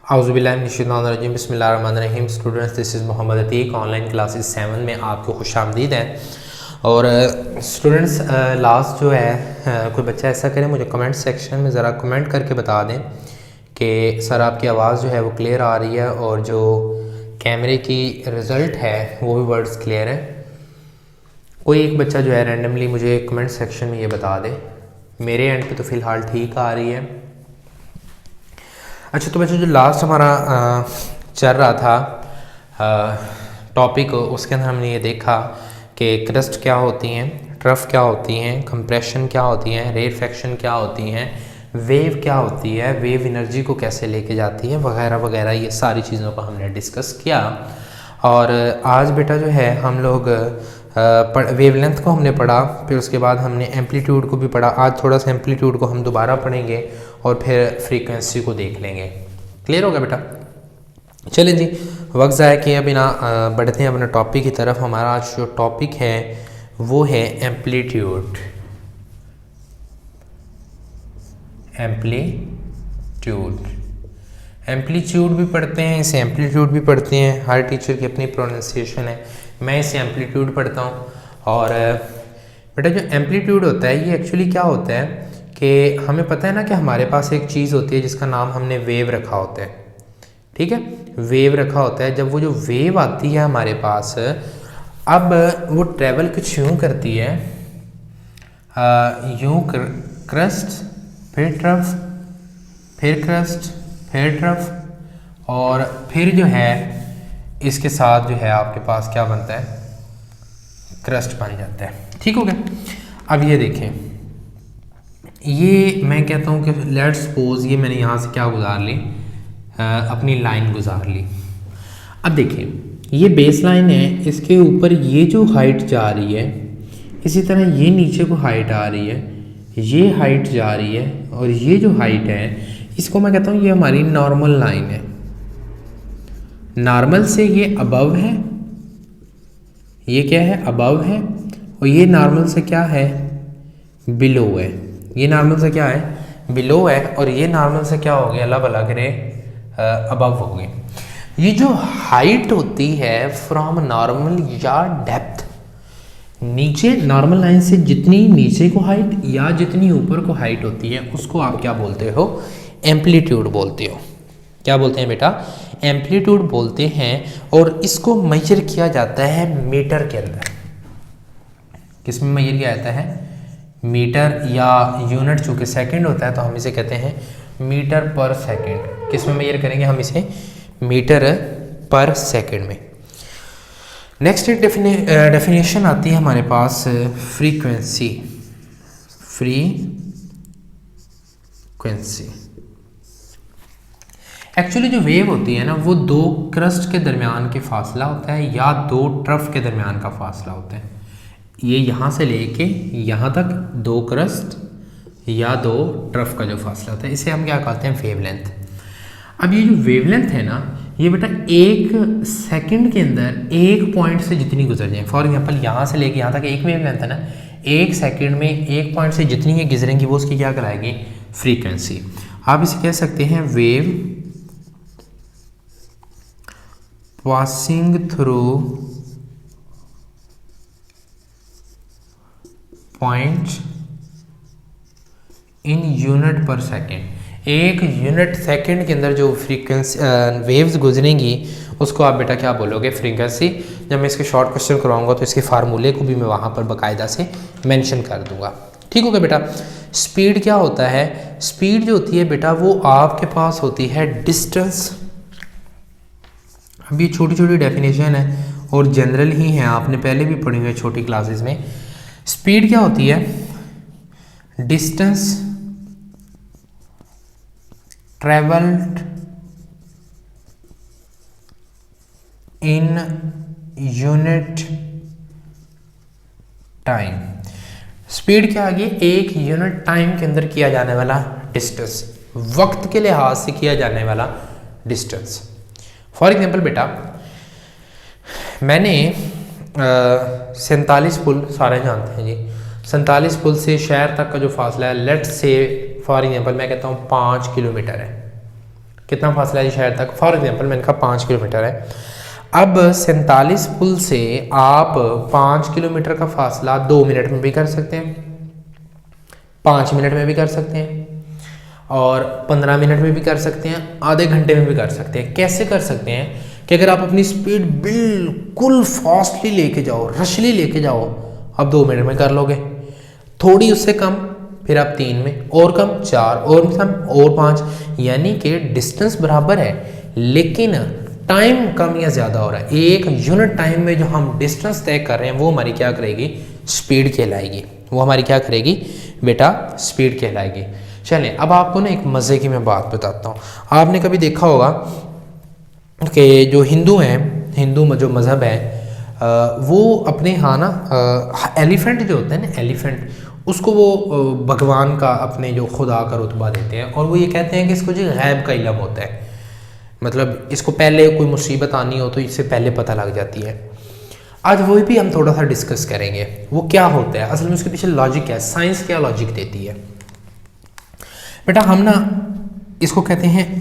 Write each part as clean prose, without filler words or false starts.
आउज़ुबिल्लाहिमिनश्शैतानिर्रजीम बिस्मिल्लाहिर्रहमानिर्रहीम। Students, this is Mohammad Atiq. Online classes 7 में आपको खुशामदीद है। और स्टूडेंट्स, लास्ट जो है कोई बच्चा ऐसा करे मुझे कमेंट सेक्शन में ज़रा कमेंट करके बता दें कि सर आपकी आवाज़ जो है वो क्लियर आ रही है और जो कैमरे की रिज़ल्ट है वो भी वर्ड्स क्लियर है। कोई एक बच्चा जो है रैंडमली मुझे कमेंट सेक्शन में ये बता दे। मेरे एंड पे तो फ़िलहाल ठीक आ रही है। अच्छा, तो बच्चों जो लास्ट हमारा चल रहा था टॉपिक, उसके अंदर हमने ये देखा कि क्रस्ट क्या होती हैं, ट्रफ क्या होती हैं, कंप्रेशन क्या होती हैं, रेरफेक्शन क्या होती हैं, वेव क्या होती है, वेव एनर्जी को कैसे लेके जाती है, वगैरह वगैरह, ये सारी चीज़ों को हमने डिस्कस किया। और आज बेटा जो है हम लोग वेवलेंथ को हमने पढ़ा, फिर उसके बाद हमने एम्पलीट्यूड को भी पढ़ा। आज थोड़ा सा एम्पलीट्यूड को हम दोबारा पढ़ेंगे और फिर फ्रीक्वेंसी को देख लेंगे। क्लियर होगा बेटा? चलें जी, वक्त ज़ाया किए बिना बढ़ते हैं अपने टॉपिक की तरफ। हमारा आज जो टॉपिक है वो है एम्पलीट्यूड। एम्पलीट्यूड भी पढ़ते हैं, इसे एम्पलीट्यूड भी पढ़ते हैं। हर टीचर की अपनी प्रोनाउंसिएशन है। मैं इसे एम्पलीट्यूड पढ़ता हूँ। और बेटा जो एम्पलीट्यूड होता है ये एक्चुअली क्या होता है कि हमें पता है ना कि हमारे पास एक चीज़ होती है जिसका नाम हमने वेव रखा होता है। ठीक है, वेव रखा होता है। जब वो जो वेव आती है हमारे पास, अब वो ट्रैवल कुछ यूँ करती है, यूँ क्रस्ट, फिर ट्रफ, फिर क्रस्ट, फिर ट्रफ, और फिर जो है इसके साथ जो है आपके पास क्या बनता है, क्रस्ट बन जाता है। ठीक हो गया? अब ये देखें, ये मैं कहता हूँ कि लेट्स सपोज ये मैंने यहाँ से क्या गुजार ली, अपनी लाइन गुजार ली। अब देखिए ये बेस लाइन है, इसके ऊपर ये जो हाइट जा रही है, इसी तरह ये नीचे को हाइट आ रही है, ये हाइट जा रही है, और ये जो हाइट है इसको मैं कहता हूँ ये हमारी नॉर्मल लाइन है। नॉर्मल से ये अबव है, ये क्या है, अबव है, और ये नॉर्मल से क्या है, बिलो है। ये नॉर्मल से क्या है, बिलो है, और ये नॉर्मल से क्या हो गया, अल्लाह भला करे, अबव हो गई। ये जो हाइट होती है फ्रॉम नॉर्मल या डेप्थ, नीचे नॉर्मल लाइन से जितनी नीचे को हाइट या जितनी ऊपर को हाइट होती है उसको आप क्या बोलते हो, एम्पलीट्यूड बोलते हो। क्या बोलते हैं बेटा? एम्पलीट्यूड बोलते हैं। और इसको मेजर किया जाता है मीटर के अंदर। किस में मेजर किया जाता है? मीटर, या यूनिट चूँकि सेकंड होता है तो हम इसे कहते हैं मीटर पर सेकंड। किस में मेजर करेंगे हम इसे? मीटर पर सेकंड में। नेक्स्ट डेफिनेशन आती है हमारे पास फ्रीक्वेंसी। एक्चुअली जो वेव होती है ना, वो दो क्रस्ट के दरमियान के फासला होता है या दो ट्रफ के दरमियान का फासला होता है। ये यहाँ से लेके यहाँ तक दो क्रस्ट या दो ट्रफ का जो फासला होता है, इसे हम क्या कहते हैं, वेवलेंथ। अब ये जो वेवलेंथ है ना, ये बेटा एक सेकंड के अंदर एक पॉइंट से जितनी गुजर जाए, फॉर एग्जांपल यहाँ से लेके यहाँ तक एक वेवलेंथ है ना, एक सेकंड में एक पॉइंट से जितनी ये गुजरेंगी वो उसकी क्या कहलाएगी, फ्रीक्वेंसी। आप इसे कह सकते हैं wave passing through point in unit पर सेकेंड। एक यूनिट सेकंड के अंदर जो फ्रीक्वेंसी वेव्स गुजरेंगी उसको आप बेटा क्या बोलोगे, फ्रीक्वेंसी। जब मैं इसके शॉर्ट क्वेश्चन कराऊंगा तो इसके फार्मूले को भी मैं वहाँ पर बाकायदा से मेंशन कर दूंगा। ठीक होगा बेटा? स्पीड क्या होता है? स्पीड जो होती है बेटा वो आपके पास होती है डिस्टेंस। अब ये छोटी छोटी डेफिनेशन है और जनरल ही है, आपने pहले भी पढ़ी हुई छोटी क्लासेस में। स्पीड क्या होती है? Distance travelled in unit time. Speed क्या आ गई? एक यूनिट टाइम के अंदर किया जाने वाला डिस्टेंस, वक्त के लिहाज से किया जाने वाला डिस्टेंस। फॉर एग्जाम्पल बेटा, मैंने 47 पुल सारे जानते हैं जी, 47 पुल से शहर तक का जो फासला है, लेट्स से फॉर एग्जाम्पल मैं कहता हूँ 5 किलोमीटर है। कितना फासला है शहर तक, फॉर एग्जांपल मैंने कहा 5 किलोमीटर है। अब 47 पुल से आप 5 किलोमीटर का फासला 2 मिनट में भी कर सकते हैं, 5 मिनट में भी कर सकते हैं, और 15 मिनट में भी कर सकते हैं, आधे घंटे में भी कर सकते हैं। कैसे कर सकते हैं कि अगर आप अपनी स्पीड बिल्कुल फास्टली लेके जाओ, रशली लेके जाओ, आप 2 मिनट में कर लोगे। थोड़ी उससे कम, फिर आप 3 में, और कम 4, और कम और 5, यानी कि डिस्टेंस बराबर है लेकिन टाइम कम या ज़्यादा हो रहा है। एक यूनिट टाइम में जो हम डिस्टेंस तय कर रहे हैं वो हमारी क्या करेगी, स्पीड कहलाएगी। वो हमारी क्या करेगी बेटा, स्पीड कहलाएगी। चलें अब आपको ना एक मज़े की मैं बात बताता हूँ। आपने कभी देखा होगा कि जो हिंदू हैं, हिंदू जो मज़हब है, वो अपने यहाँ ना एलिफेंट जो होता है ना, एलिफेंट, उसको वो भगवान का, अपने जो खुदा का रुतबा देते हैं, और वो ये कहते हैं कि इसको जो गैब का इल्म होता है, मतलब इसको पहले कोई मुसीबत आनी हो तो इससे पहले पता लग जाती है। आज वही भी हम थोड़ा सा डिस्कस करेंगे, वो क्या होता है असल में, उसके पीछे लॉजिक क्या है, साइंस क्या लॉजिक देती है। बेटा हम ना इसको कहते हैं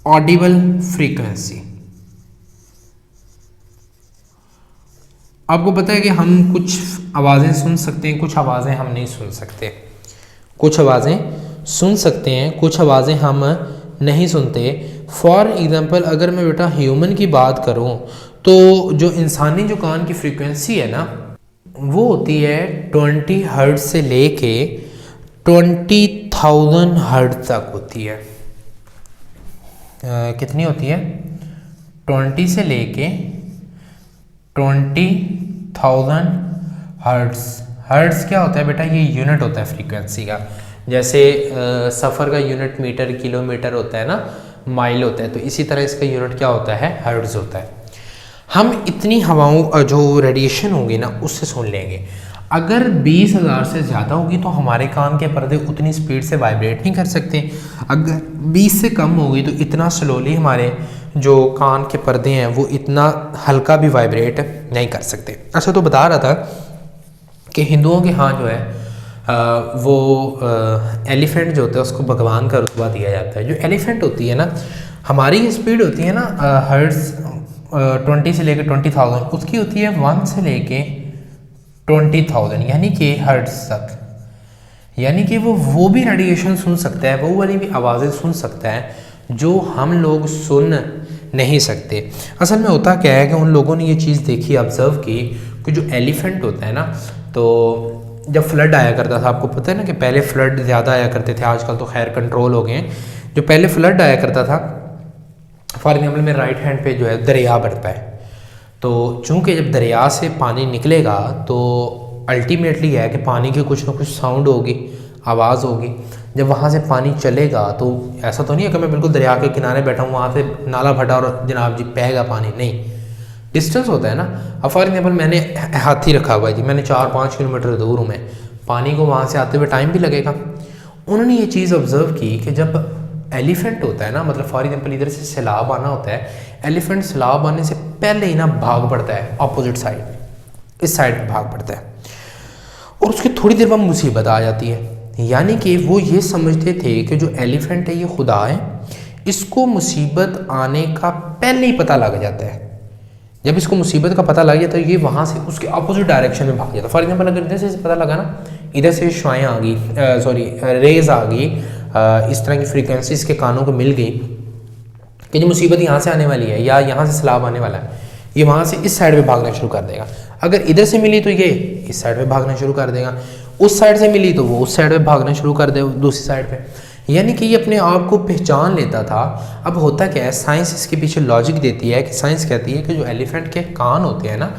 ऑडिबल फ्रीक्वेंसी। आपको पता है कि हम कुछ आवाज़ें सुन सकते हैं, कुछ आवाज़ें हम नहीं सुन सकते, कुछ आवाज़ें सुन सकते हैं, कुछ आवाज़ें हम नहीं सुनते। फॉर एग्ज़ाम्पल अगर मैं बेटा ह्यूमन की बात करूं तो जो इंसानी जो कान की फ्रीक्वेंसी है ना, वो होती है 20 हर्ट्ज से लेके 20,000 हर्ट्ज तक होती है। कितनी होती है, 20 से लेके 20,000 हर्ट्ज। हर्ट्ज क्या होता है बेटा, ये यूनिट होता है फ्रीक्वेंसी का। जैसे सफ़र का यूनिट मीटर, किलोमीटर होता है ना, माइल होता है, तो इसी तरह इसका यूनिट क्या होता है, हर्ट्ज होता है। हम इतनी हवाओं जो रेडिएशन होगी ना उससे सुन लेंगे। अगर 20,000 से ज़्यादा होगी तो हमारे कान के पर्दे उतनी स्पीड से वाइब्रेट नहीं कर सकते। अगर 20 से कम होगी तो इतना स्लोली हमारे जो कान के पर्दे हैं वो इतना हल्का भी वाइब्रेट नहीं कर सकते। अच्छा, तो बता रहा था कि हिंदुओं के यहाँ जो है वो एलिफेंट जो होता है उसको भगवान का रुतबा दिया जाता है। जो एलिफेंट होती है ना, हमारी स्पीड होती है ना हर्ट्ज 20 से लेके 20,000, उसकी होती है 1 से लेके 20,000 यानी कि हर्ट्ज तक। यानी कि वो भी रेडिएशन सुन सकता है, वो वाली भी आवाज़ें सुन सकता है जो हम लोग सुन नहीं सकते। असल में होता क्या है कि उन लोगों ने ये चीज़ देखी, ऑब्ज़र्व की कि जो एलिफेंट होता है ना, तो जब फ्लड आया करता था, आपको पता है ना कि पहले फ्लड ज़्यादा आया करते थे, आजकल तो खैर कंट्रोल हो गए हैं। जो पहले फ्लड आया करता था, फॉर एग्जाम्पल में राइट हैंड पे जो है दरिया बढ़ता है, तो चूँकि जब दरिया से पानी निकलेगा तो अल्टीमेटली है कि पानी की कुछ ना कुछ साउंड होगी, आवाज़ होगी। जब वहाँ से पानी चलेगा तो ऐसा तो नहीं है कि मैं बिल्कुल दरिया के किनारे बैठा हूँ, वहाँ से नाला फटा और जनाब जी बहेगा पानी, नहीं, डिस्टेंस होता है ना। अब फॉर एग्जाम्पल मैंने हाथी रखा हुआ है जी, मैंने 4-5 किलोमीटर दूर हूँ मैं, पानी को वहाँ से आते हुए टाइम भी लगेगा। उन्होंने ये चीज़ ऑब्ज़र्व की कि जब एलिफेंट होता है ना, मतलब फॉर एग्जाम्पल इधर से सैलाब आना होता है, एलिफेंट सैलाब आने से पहले ही ना भाग पड़ता है अपोजिट साइड, इस साइड पे भाग पड़ता है, और उसकी थोड़ी देर बाद मुसीबत आ जाती है। यानी कि वो ये समझते थे कि जो एलिफेंट है ये खुदा है, इसको मुसीबत आने का पहले ही पता लग जाता है। जब इसको मुसीबत का पता लग जाता है ये वहाँ से उसके अपोजिट डायरेक्शन में भाग जाता है। फॉर एग्जाम्पल अगर इधर से पता लगा ना, इधर से शुआएँ आ गई, रेज आ गई, इस तरह की फ्रीक्वेंसी इसके कानों को मिल गई कि जो मुसीबत यहाँ से आने वाली है या यहाँ से सैलाब आने वाला है, ये वहाँ से इस साइड पे भागना शुरू कर देगा। अगर इधर से मिली तो ये इस साइड पे भागना शुरू कर देगा, उस साइड से मिली तो वो उस साइड पे भागना शुरू कर दे दूसरी साइड पे। यानी कि ये अपने आप को पहचान लेता था। अब होता क्या है, साइंस इसके पीछे लॉजिक देती है कि साइंस कहती है कि जो एलिफेंट के कान होते हैं ना,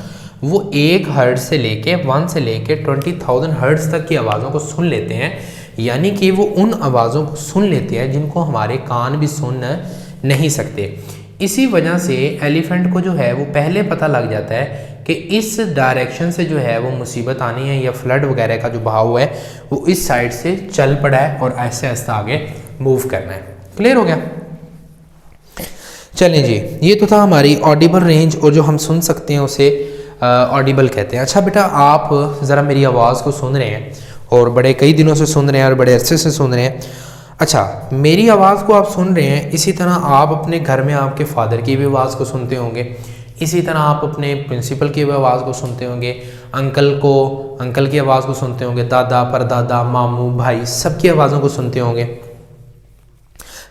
वो 1 हर्ट्ज से लेके 1 से लेके 20,000 हर्ट्ज तक की आवाज़ों को सुन लेते हैं। यानी कि वो उन आवाज़ों को सुन लेते हैं जिनको हमारे कान भी सुन नहीं सकते। इसी वजह से एलिफेंट को जो है वो पहले पता लग जाता है कि इस डायरेक्शन से जो है वो मुसीबत आनी है या फ्लड वगैरह का जो बहाव है वो इस साइड से चल पड़ा है और ऐसे ऐसे आगे मूव करना है। क्लियर हो गया? चलें जी, ये तो था हमारी ऑडिबल रेंज, और जो हम सुन सकते हैं उसे ऑडिबल कहते हैं। अच्छा बेटा, आप ज़रा मेरी आवाज़ को सुन रहे हैं और बड़े कई दिनों से सुन रहे हैं और बड़े अरसे से सुन रहे हैं। अच्छा, मेरी आवाज़ को आप सुन रहे हैं, इसी तरह आप अपने घर में आपके फादर की भी आवाज़ को सुनते होंगे, इसी तरह आप अपने प्रिंसिपल की भी आवाज़ को सुनते होंगे, अंकल की आवाज़ को सुनते होंगे, दादा परदादा मामू भाई सबकी आवाज़ों को सुनते होंगे।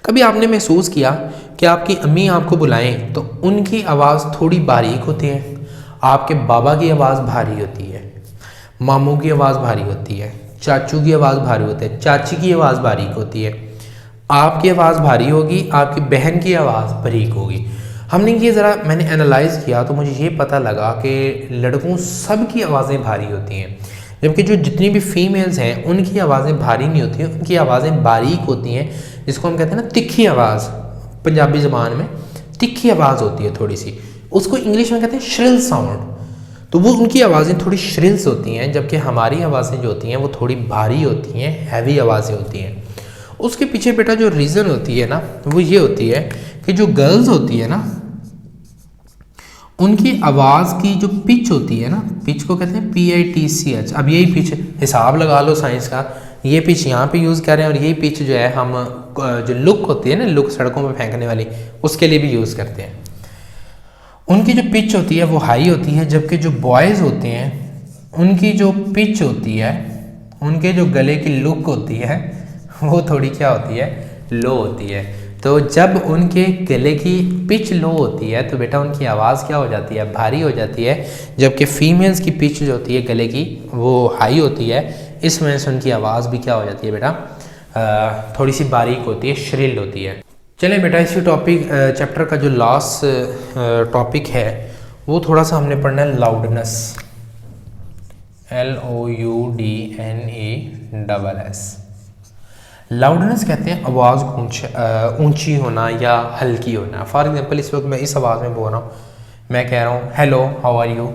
कभी आपने महसूस किया कि आपकी अम्मी आपको बुलाएं तो उनकी आवाज़ थोड़ी बारीक होती है, आपके बाबा की आवाज़ भारी होती है, मामू की आवाज़ भारी होती है, चाचू की आवाज़ भारी होती है, चाची की आवाज़ बारीक होती है, आपकी आवाज़ भारी होगी, आपकी बहन की आवाज़ बारीक होगी। हमने ये ज़रा मैंने एनालाइज़ किया तो मुझे ये पता लगा कि लड़कों सब की आवाज़ें भारी होती हैं, जबकि जो जितनी भी फीमेल्स हैं उनकी आवाज़ें भारी नहीं होती हैं, उनकी आवाज़ें बारीक होती हैं, जिसको हम कहते हैं ना तिखी आवाज़, पंजाबी ज़बान में तिखी आवाज़ होती है थोड़ी सी, उसको इंग्लिश में कहते हैं श्रिल साउंड। तो वो उनकी आवाज़ें थोड़ी श्रिल्स होती हैं, जबकि हमारी आवाज़ें जो होती हैं वो थोड़ी भारी होती हैं, हैवी आवाज़ें होती हैं। उसके पीछे बेटा जो रीज़न होती है ना वो ये होती है कि जो गर्ल्स होती है ना उनकी आवाज़ की जो पिच होती है ना, पिच को कहते हैं PITCH। अब यही पिच हिसाब लगा लो साइंस का, ये पिच यहाँ पे यूज़ कर रहे हैं और यही पिच जो है हम जो लुक होती है ना, लुक सड़कों पे फेंकने वाली, उसके लिए भी यूज़ करते हैं। उनकी जो पिच होती है वो हाई होती है, जबकि जो बॉयज़ होते हैं उनकी जो पिच होती है, उनके जो गले की लुक होती है वो थोड़ी क्या होती है, लो होती है। तो जब उनके गले की पिच लो होती है तो बेटा उनकी आवाज़ क्या हो जाती है, भारी हो जाती है, जबकि फीमेल्स की पिच जो होती है गले की वो हाई होती है, इस वजह से उनकी आवाज़ भी क्या हो जाती है बेटा, थोड़ी सी बारीक होती है, श्रिल होती है। चलें बेटा, इसी टॉपिक चैप्टर का जो लास्ट टॉपिक है वो थोड़ा सा हमने पढ़ना है लाउडनेस, LOUDNESS। लाउडनेस कहते हैं आवाज़ ऊंची होना या हल्की होना। फॉर एग्जांपल इस वक्त मैं इस आवाज़ में बोल रहा हूँ, मैं कह रहा हूँ हेलो हाउ आर यू,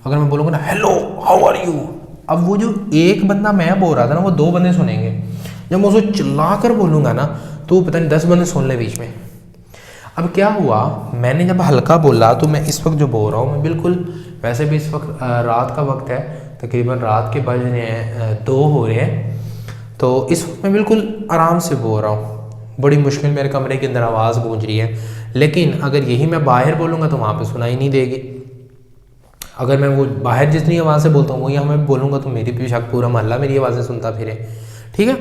अगर मैं बोलूँगा ना हेलो हाउ आर यू, अब वो जो एक बंदा मैं बोल रहा था ना वो दो बंदे सुनेंगे, जब मैं उसको चिल्ला कर बोलूँगा ना तो पता नहीं 10 बंदे सुन ले बीच में। अब क्या हुआ, मैंने जब हल्का बोला तो मैं इस वक्त जो बोल रहा हूँ मैं बिल्कुल, वैसे भी इस वक्त रात का वक्त है, तकरीबन रात के बज रहे हैं 2 हो रहे हैं, तो इस वक्त मैं बिल्कुल आराम से बोल रहा हूँ, बड़ी मुश्किल मेरे कमरे के अंदर आवाज़ गूंज रही है, लेकिन अगर यही मैं बाहर बोलूँगा तो वहाँ पे सुनाई नहीं देगी। अगर मैं वो बाहर जितनी आवाज़ से बोलता हूँ वही यहाँ मैं बोलूँगा तो मेरी बेशक पूरा मोहल्ला मेरी आवाज़ें सुनता फिरे, ठीक है।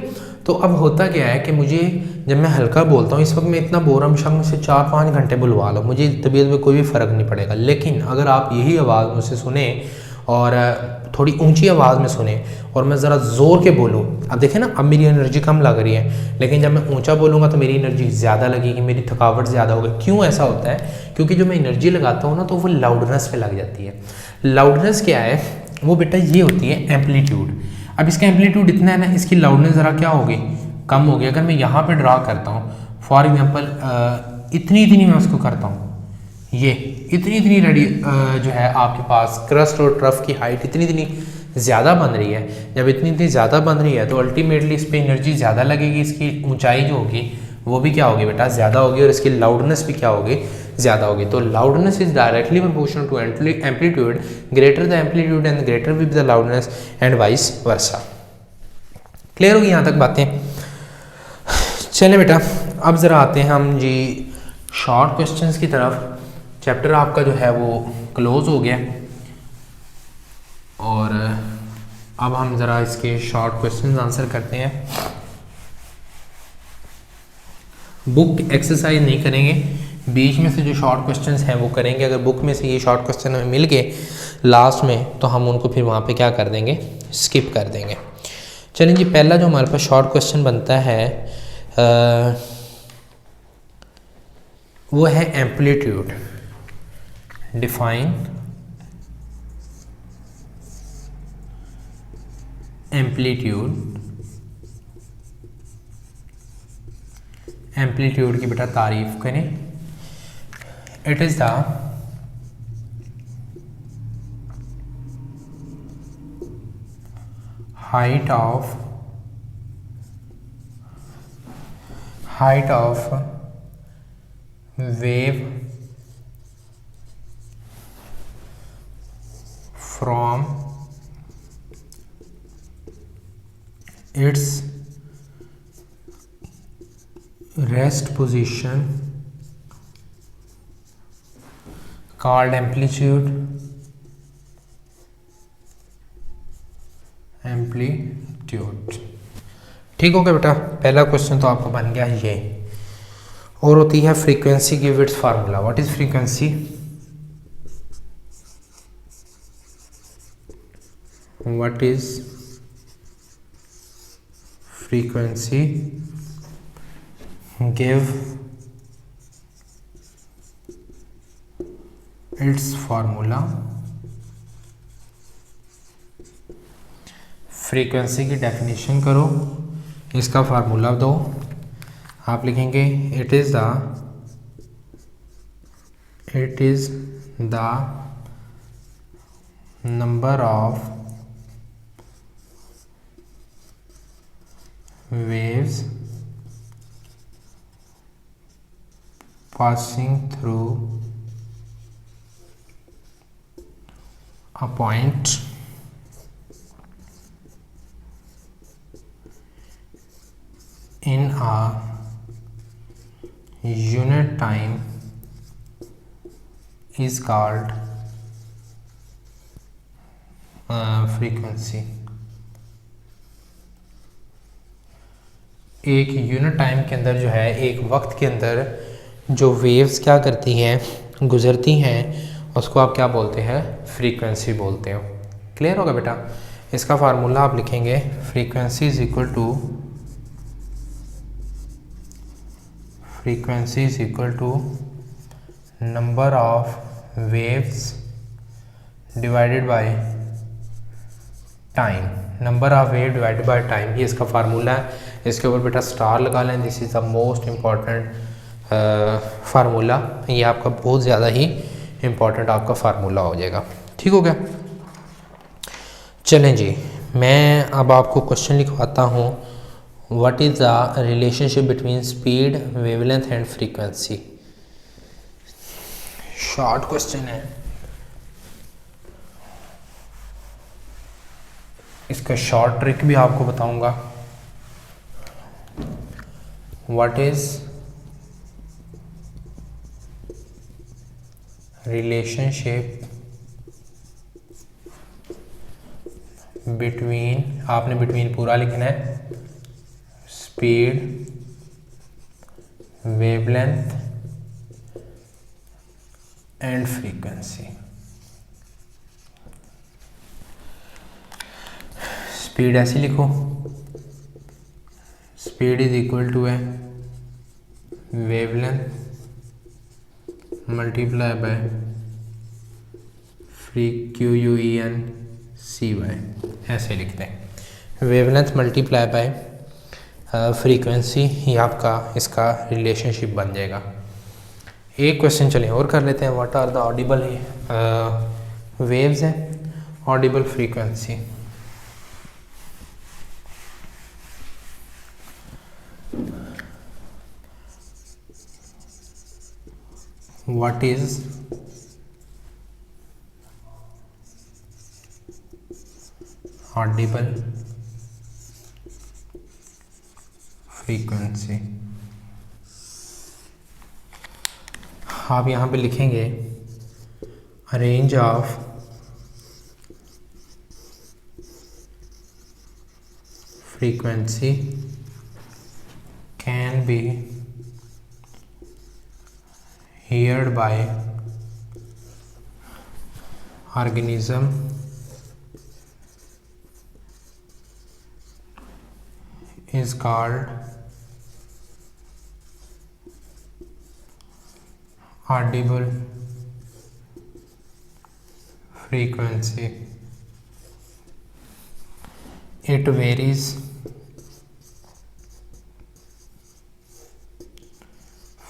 तो अब होता क्या है कि मुझे जब मैं हल्का बोलता हूँ, इस वक्त मैं इतना बोल रहा हूँ, शक से 4-5 घंटे बुलवा लो, मुझे तबीयत में कोई भी फ़र्क नहीं पड़ेगा। लेकिन अगर आप यही आवाज़ मुझसे सुने और थोड़ी ऊंची आवाज़ में सुने और मैं ज़रा ज़ोर के बोलूँ, अब देखें ना, अब मेरी एनर्जी कम लग रही है, लेकिन जब मैं ऊंचा बोलूँगा तो मेरी एनर्जी ज़्यादा लगेगी, मेरी थकावट ज़्यादा होगी। क्यों ऐसा होता है? क्योंकि जो मैं एनर्जी लगाता हूँ ना तो वो लाउडनेस पे लग जाती है। लाउडनेस क्या है? वो बेटा ये होती है एम्पलीट्यूड। अब इसका एम्पलीट्यूड इतना है ना, इसकी लाउडनेस ज़रा क्या होगी, कम होगी। अगर मैं यहाँ पे ड्रा करता हूँ फॉर एग्जांपल इतनी मैं उसको करता हूँ, ये इतनी रेडी जो है आपके पास क्रस्ट और ट्रफ की हाइट इतनी ज़्यादा बन रही है। जब इतनी ज़्यादा बन रही है तो अल्टीमेटली इस पर एनर्जी ज़्यादा लगेगी, इसकी ऊंचाई जो होगी वो भी क्या होगी बेटा, ज़्यादा होगी, और इसकी लाउडनेस भी क्या होगी, ज़्यादा होगी। तो loudness is directly proportional to amplitude, greater the amplitude and greater with the loudness and vice versa. Clear होगी यहाँ तक बातें? चलें बेटा, अब ज़रा आते हैं हम जी शॉर्ट क्वेश्चंस की तरफ। चैप्टर आपका जो है वो क्लोज हो गया और अब हम ज़रा इसके शॉर्ट क्वेश्चंस आंसर करते हैं। बुक एक्सरसाइज नहीं करेंगे, बीच में से जो शॉर्ट क्वेश्चंस हैं वो करेंगे। अगर बुक में से ये शॉर्ट क्वेश्चन हमें मिल गए लास्ट में तो हम उनको फिर वहाँ पे क्या कर देंगे, स्किप कर देंगे। चलिए जी, पहला जो हमारे पास शॉर्ट क्वेश्चन बनता है वो है एम्पलीट्यूड। Define amplitude. एम्पलीट्यूड की बेटा तारीफ करें। It is the height of wave from its rest position called amplitude, ठीक हो गया बेटा। पहला क्वेश्चन तो आपको बन गया ये। और होती है frequency, give its formula. What is frequency? What is frequency? Give its formula. Frequency की डेफिनेशन करो, इसका फार्मूला दो। आप लिखेंगे it is the number of waves passing through a point in a unit time is called frequency। एक unit time के अंदर जो है, एक वक्त के अंदर जो वेव्स क्या करती हैं, गुजरती हैं, उसको आप क्या बोलते हैं? फ्रीक्वेंसी बोलते हो। क्लियर होगा बेटा? इसका फार्मूला आप लिखेंगे frequency is equal to number of waves divided by time. Number of wave divided by time, ये इसका फार्मूला है। इसके ऊपर बेटा स्टार लगा लें। This is the most important formula. ये आपका बहुत ज़्यादा ही इम्पॉर्टेंट आपका फार्मूला हो जाएगा। ठीक हो गया? चलें जी, मैं अब आपको क्वेश्चन लिखवाता हूँ। What is the relationship between speed, wavelength and frequency? Short question है, इसका शॉर्ट ट्रिक भी आपको बताऊंगा। व्हाट इज रिलेशनशिप बिटवीन, आपने बिटवीन पूरा लिखना है, speed, wavelength and frequency. Speed ऐसे लिखो, स्पीड इज इक्वल टू है वेवलेंथ मल्टीप्लाई बाय FrequencyCy, ऐसे लिखते हैं। वेवलेंथ मल्टीप्लाई बाय फ्रीक्वेंसी, ये आपका इसका रिलेशनशिप बन जाएगा। एक क्वेश्चन चलिए और कर लेते हैं। What are the audible waves हैं, audible frequency. What is audible frequency? आप यहाँ पे लिखेंगे a range of frequency can be heard by organism is called audible frequency. It varies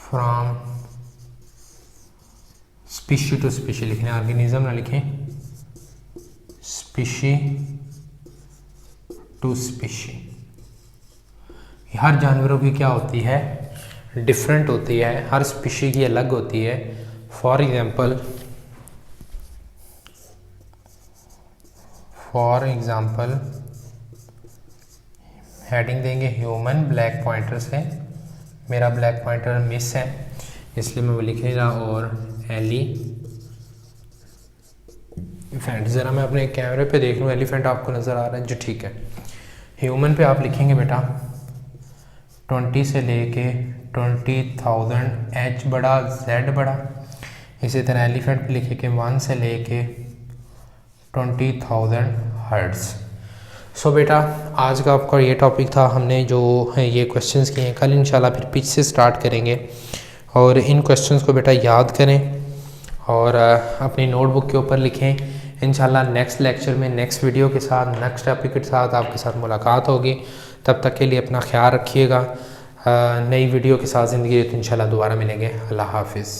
from species to species लिखना है, ऑर्गेनिज्म ना लिखें, species to species. हर जानवरों की क्या होती है? डिफरेंट होती है, हर स्पीशी की अलग होती है। फॉर एग्जांपल हेडिंग देंगे ह्यूमन, ब्लैक पॉइंटर से मेरा ब्लैक पॉइंटर मिस है इसलिए मैं वो लिखेगा, और एलिफेंट। ज़रा मैं अपने कैमरे पे देख लूँ, एलिफेंट आपको नज़र आ रहा है जी, ठीक है। ह्यूमन पे आप लिखेंगे बेटा 20 से लेके 20,000, H बड़ा Z बड़ा। इसी तरह एलिफेंट पे लिखेंगे 1 से लेके 20,000 हर्ट्ज़। सो बेटा आज का आपका ये टॉपिक था, हमने जो है ये क्वेश्चंस किए हैं। कल इंशाल्लाह फिर पिच से स्टार्ट करेंगे, और इन क्वेश्चंस को बेटा याद करें और अपनी नोटबुक के ऊपर लिखें। इंशाल्लाह नेक्स्ट लेक्चर में नेक्स्ट वीडियो के साथ नेक्स्ट टॉपिक के साथ आपके साथ मुलाकात होगी। तब तक के लिए अपना ख्याल रखिएगा। नई वीडियो के साथ ज़िंदगी तो इंशाल्लाह दोबारा मिलेंगे। अल्लाह हाफिज़।